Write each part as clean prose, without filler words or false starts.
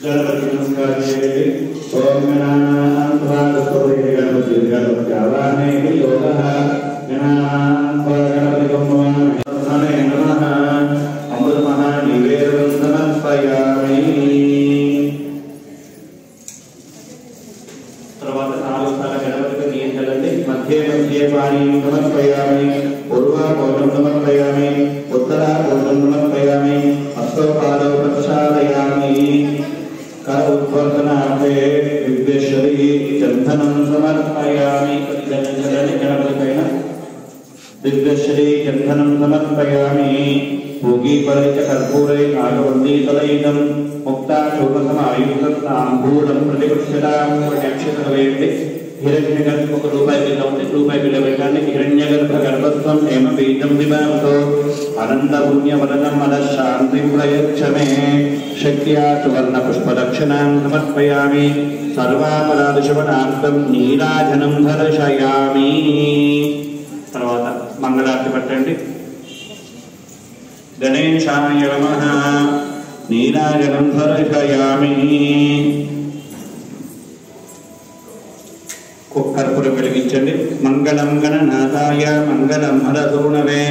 गणपति नमस्कार ओम गणपति गणपति आवाहने योगः गणपति नमः अमृतमः निवेदनं समर्पयामि। తర్వాత నాలుగు సార్లు గణపతికి నీరు చల్లండి। మధ్య మధ్య పానీయం సమర్పయామి। పూర్వాభోజనం సమర్పయామి। ఉత్తరాభోజనం సమర్పయామి। హస్తోపాదో ప్రక్షాళయామి। कर उत्वर्धनार्थे विघ्नेश्वरी चंदनं समर्पयामि। गणपतिपैन विघ्नेश्वरी चंदनं समर्पयामि। भोगीफले च कर्पूरे नागवल्लीतलैनं मुक्ताशोभसमायुक्तं ताम्बूलं प्रतिगृह्यतां। अक्षतवेदे हिरण्यगर्भ ఒక రూపాయి బిళ్ళ ఉంది, రూపాయి బిళ్ళ పెట్టండి। హిరణ్యగర్భ గర్భత్వం ఏమ బీజం విభావతో అనంత పుణ్యవదనం మన శాంతి ప్రయచ్చమే। శక్త్యా సువర్ణ పుష్పదక్షిణాం సమర్పయామి। సర్వాపరాధశమనార్థం నీరాజనం దర్శయామి। తర్వాత మంగళారతి పట్టండి। గణేశాయ నమః నీరాజనం దర్శయామి। कर्पूर వెలిగించండి। మంగళం గణనాథాయ మంగళం హరధూనవే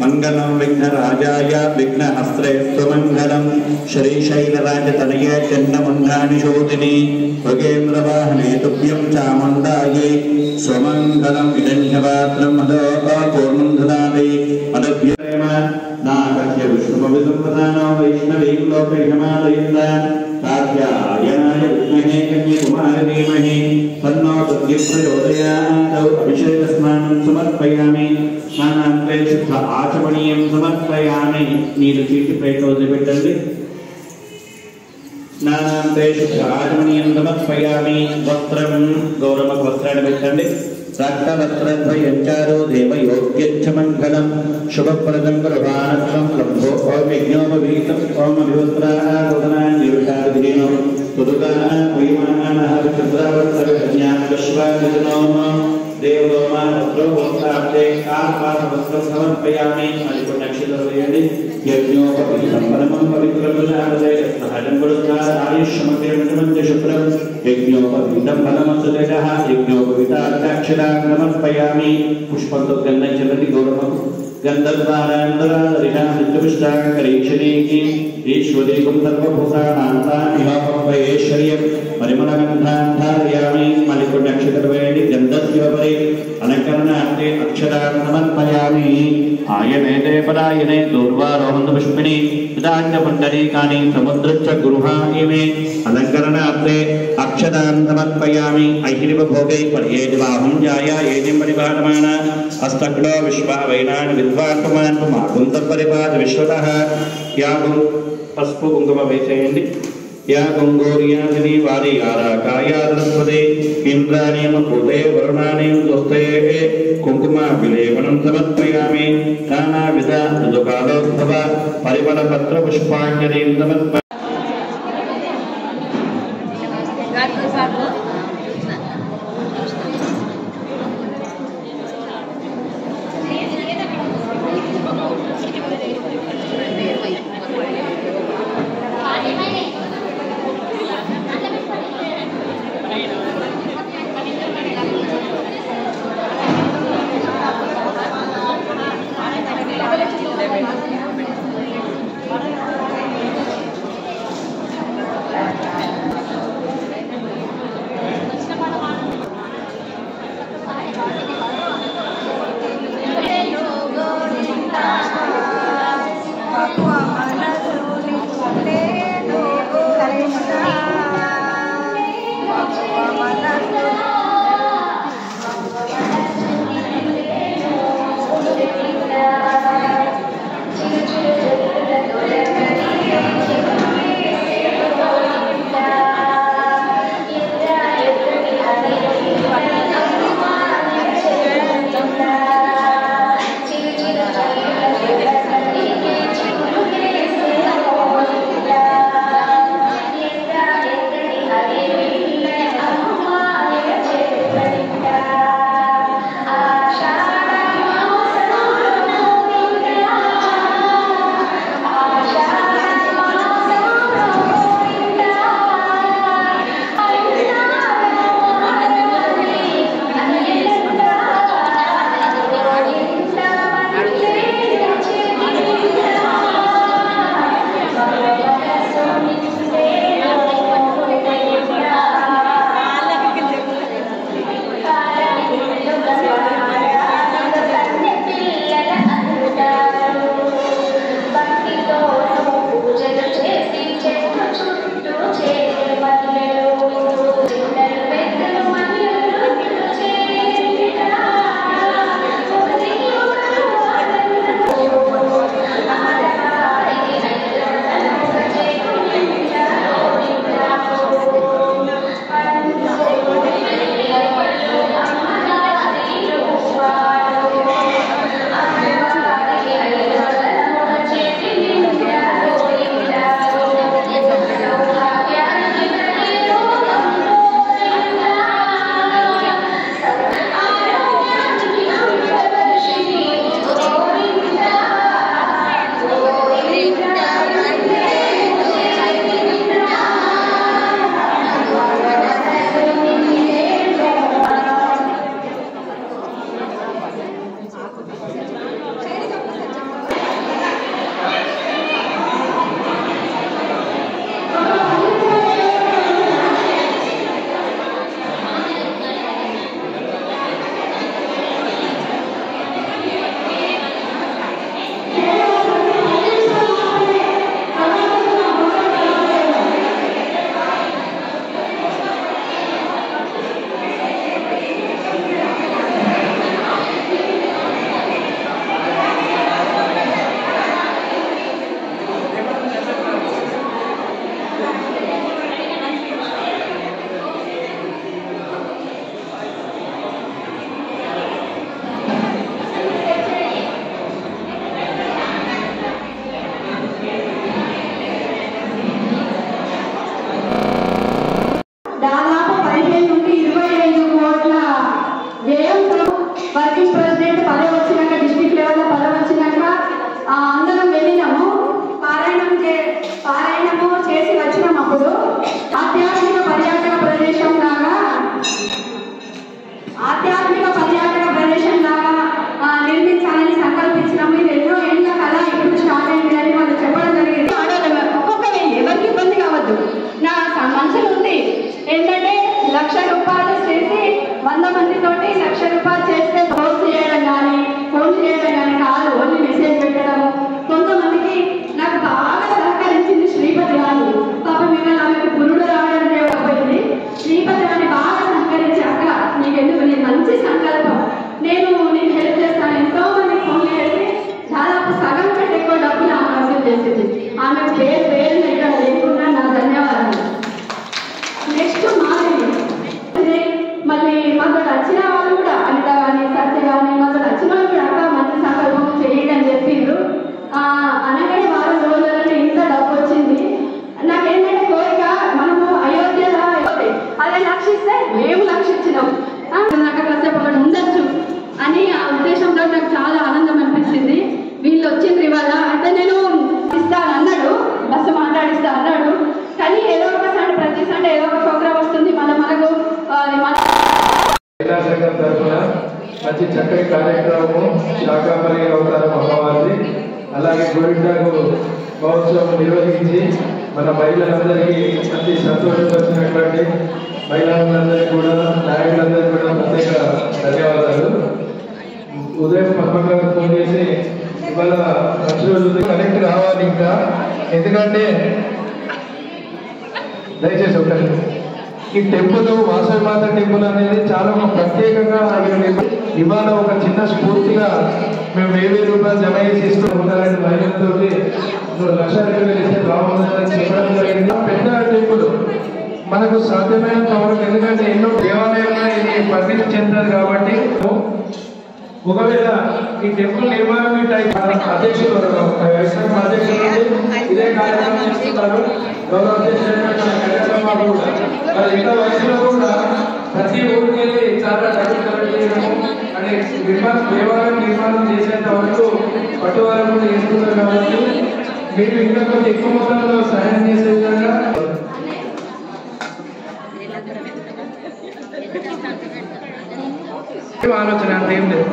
మంగళం విఘ్నరాజాయ విఘ్నహస్త్రే సుమంగళం। శ్రీశైలరాజతనయే చండముండానిశోధిని భగేంద్రవాహనే తుభ్యం చాముండాయే స్వమంగళం। హిరణ్యపాత్రం మదో పూర్ణం దదామి మదభ్యేమ నాగస్య విష్ణుమవిసంపదానో వైష్ణవీం లోకహిమాలయంద కాత్యాయనాయ విద్మహే కన్యాకుమారి ధీమహి తన్నో దుర్గే ప్రచోదయాత్। అభిషేకస్నానం సమర్పయామి। స్నానాంతే శుద్ధ ఆచమనీయం సమర్పయామి। నీరు చీటి ప్లేట్లో వదిలిపెట్టండి। స్నానాంతే శుద్ధ ఆచమనీయం సమర్పయామి। వస్త్రం గౌరవ వస్త్రాన్ని పెట్టండి। రక్తవస్త్రద్వయం చారో దేవయోగ్యచ్చ మంగళం శుభప్రదం గృహానత్వం లంభో ఓం యజ్ఞోపవీతం ఓం అభివస్త్రాదనాన్నిరుషాదినో తుదుగా వైమానః చంద్రావర్తకన్యాకశ్వాదినో దేవోమానత్రోక్తాబ్దే ఆపాసవస్త్రం సమర్పయామి। మరి కొన్ని అక్షతలు వేయండి। యజ్ఞోపవీతం పరమం పవిత్రముదారదే సహజం పురస్కారాయుష్యమగ్రమజ శుక్రం యజ్ఞోపవీతం ఫలమసుదేశః యజ్ఞోపవీతాక్షరాం సమర్పయామి। పుష్పంతో గంధం చల్లండి గౌరవకు। గంధద్వారాంతరారిషాంకరీక్షణీకి ఈశ్వరీకం సర్వభూతానాంతామిహాపయేశ్వర్యం పరిమళగంధాధారయామి। మళ్ళీ కొన్ని అక్షతలు వేయండి। గంధస్యోపరి అలంకరణార్థే అక్షరాన్ సమర్పయామి। ఆయనేతే పదాయనే దూర్వారోహంత పుష్పిణి విదాంచ పుండరీకాని సముద్రచ్చ గృహాణి అలంకరణార్థే అక్షరాన్ సమర్పయామి। ఐహిరివ భోగై పర్యేజవాహం జాయ ఏజిం పరిపాలమాన హస్తక్లో విశ్వావైనాన్ విద్వాత్మాన్ మాకుంత పరిపాద విశ్వతః। యాగం పసుపు కుంకుమ వేసేయండి। या गंगोरियादिनी वारी आराकायादस्वदे इंद्राणीम भूते वरुणानीम स्वस्ते कुंकुमा विलेपनं समर्पयामि। नानाविध ऋतुकालोद्भव परिमलपत्र पुष्पाञ्जलिं समर्पयामि। చేసి వచ్చినప్పుడు ఆధ్యాత్మిక పర్యాటక ప్రదేశం లాగా నిర్మించాలని సంకల్పించినాము. ఇది ఎన్నో ఏళ్ళ కళ ఇప్పుడు స్టార్ట్ అయింది అని వాళ్ళు చెప్పడం జరిగింది. ఒక్కొక్కరు ఎవరికి ఇబ్బంది కావద్దు. నా మనసులో ఉంది ఏంటంటే 1,00,000 రూపాయలు చేసి 100 మందితోటి 1,00,000 రూపాయలు చేస్తే పోస్ట్ చేయడం కానీ ఫోన్ చేయడం కానీ కాదు, ఓన్లీ మెసేజ్ పెట్టడము. కొంతమందికి నాకు బాగా సహకరించింది శ్రీపతి గారు. పాప మిమ్మల్ని ఆమెకు పురుడు రావడం లేకపోయింది. శ్రీపతి గారిని బాగా సహకరించాక నీకెందుకు నీ మంచి సంకల్పం, నేను హెల్ప్ చేస్తాను. ఎంతో మంది ఫోన్ చేసి దాదాపు సగం కంటే ఎక్కువ డబ్బులు ఆమె వసూలు చేసింది. ఆమె పేరు ఇక్కడ లేకుండా నా ధన్యవాదాలు. నెక్స్ట్ మళ్ళీ మాకు వచ్చిన వాళ్ళు కూడా అనిత కానీ సత్య కానీ మాకు వచ్చిన వాళ్ళు కూడా అక్క మంచి సంకల్పం చేయండి అని చెప్పిండ్రు. అనగానే వారం రోజులలో ఇంత డబ్బు వచ్చింది. నాకేంటంటే కోరిక, మనము అయోధ్యలో అదే లక్షిస్తే మేము లక్షించినాం, నాకు కాసేపు అక్కడ ఉండొచ్చు అని ఆ ఉద్దేశంతో నాకు చాలా ఆనందం అనిపించింది. వీళ్ళు వచ్చింది ఇవాళ. అయితే నేను ఇస్తాను అన్నాడు, బస్సు మాట్లాడిస్తా అన్నాడు. కానీ ఏదో ఒక సండే ప్రతి సండే ఏదో ఒక ప్రోగ్రామ్ వస్తుంది. మనకు మంచి చక్కటి కార్యక్రమము శాకాంబరి అవతారం అమ్మవారిది. అలాగే గోవిందాకు మహోత్సవం నిర్వహించి మన మహిళలందరికీ మంచి సంతోషపరిచినటువంటి మహిళలందరికీ కూడా, నాయకులందరికీ కూడా ప్రత్యేక ధన్యవాదాలు. ఉదయం పక్కన ఫోన్ చేసి ఇవాళ మంచి రోజు కనెక్ట్ కావాలి ఇంకా, ఎందుకంటే దయచేసి ఒకటి ఈ టెంపుల్ వాసవి మాత టెంపుల్ అనేది చాలా ప్రత్యేకంగా ఇవాళ ఒక చిన్న స్ఫూర్తిగా మేము 1000 రూపాయలు జమ చేసి ఇస్తూ ఉంటారని మహిళలతో 1,00,000 ఇస్తే బాగుంటుందని చెప్పడం జరిగింది. పెద్ద టెంపుల్ మనకు సాధ్యమైనంత వరకు, ఎందుకంటే ఎన్నో దేవాలయంగా ఇది పరిణితి చెందారు కాబట్టి ఒకవేళ ఈ టెంపుల్ నిర్మాణం అధ్యక్షులు ఇదే కార్యక్రమం చేస్తున్నారు. గౌరవ అధ్యక్షులు ఇంత వయసులో కూడా ప్రతి ఊరికి వెళ్ళి చాలా డబ్బులు కలెక్ట్ చేయడము అనే దేవాలయం నిర్మాణం చేసేంత వరకు పట్టువారం కూడా చేస్తున్నారు. కాబట్టి మీరు ఇంకా కొంచెం ఎక్కువ మొత్తంలో సహాయం చేసే విధంగా ఆలోచన అంత ఏం లేదు.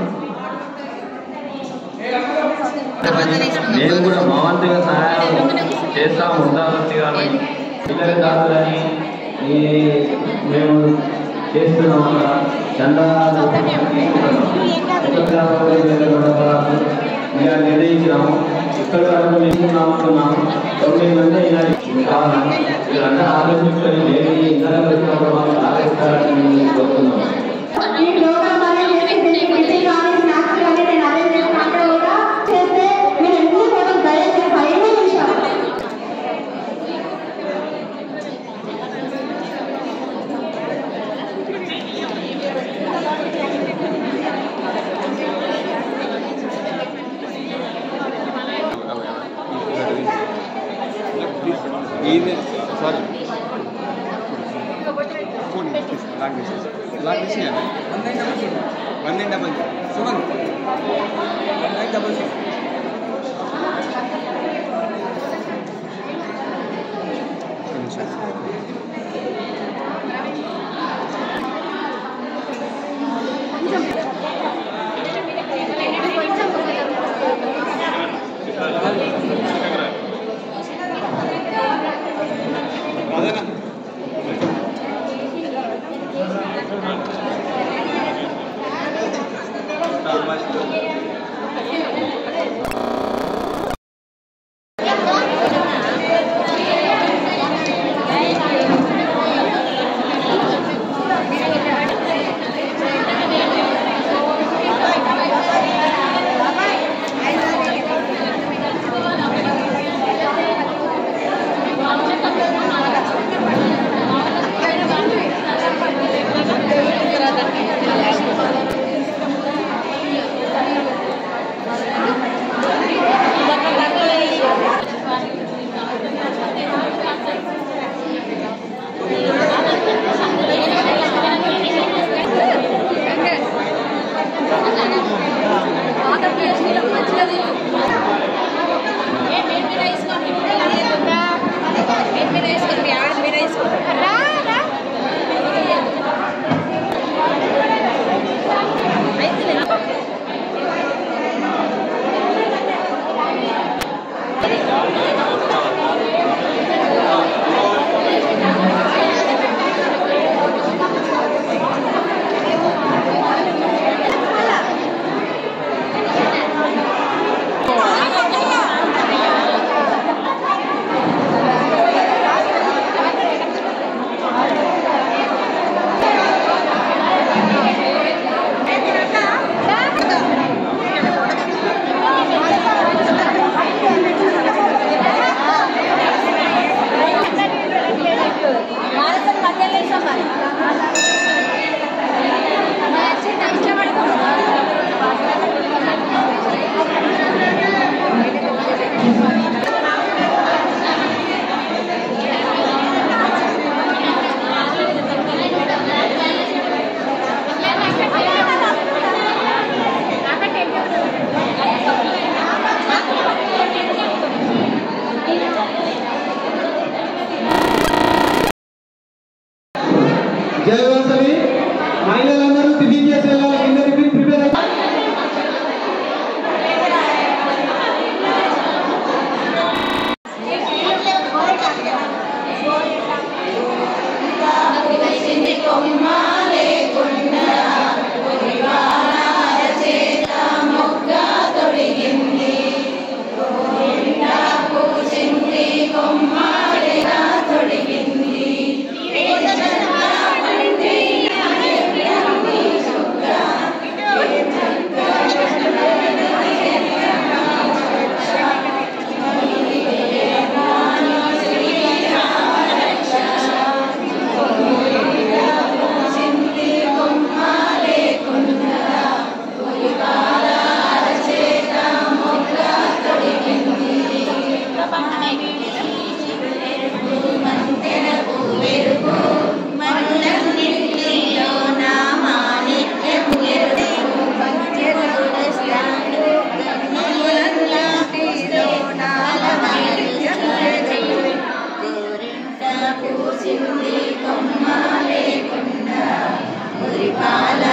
మేము కూడా మా వంతుగా సహాయం చేస్తా ఉండాలి కానీ పిల్లల దాదులని మేము చేస్తున్నాం. చందాలు ఇలా నిర్ణయించినాము. ఇక్కడ వరకు మేము అనుకున్నాము 9 మంది అయినా వీళ్ళంతా ఆలోచించుకొని లేని ఇద్దరు వచ్చినప్పుడు మాకు ఆలోచిస్తారని కోరుతున్నాము. జయవాసవి మహిళలందరూ టిఫిన్ చేసే వాళ్ళ కింద టిఫిన్ ప్రిపేర్ పూసింది కొమ్మ లేకుండా మురిపాల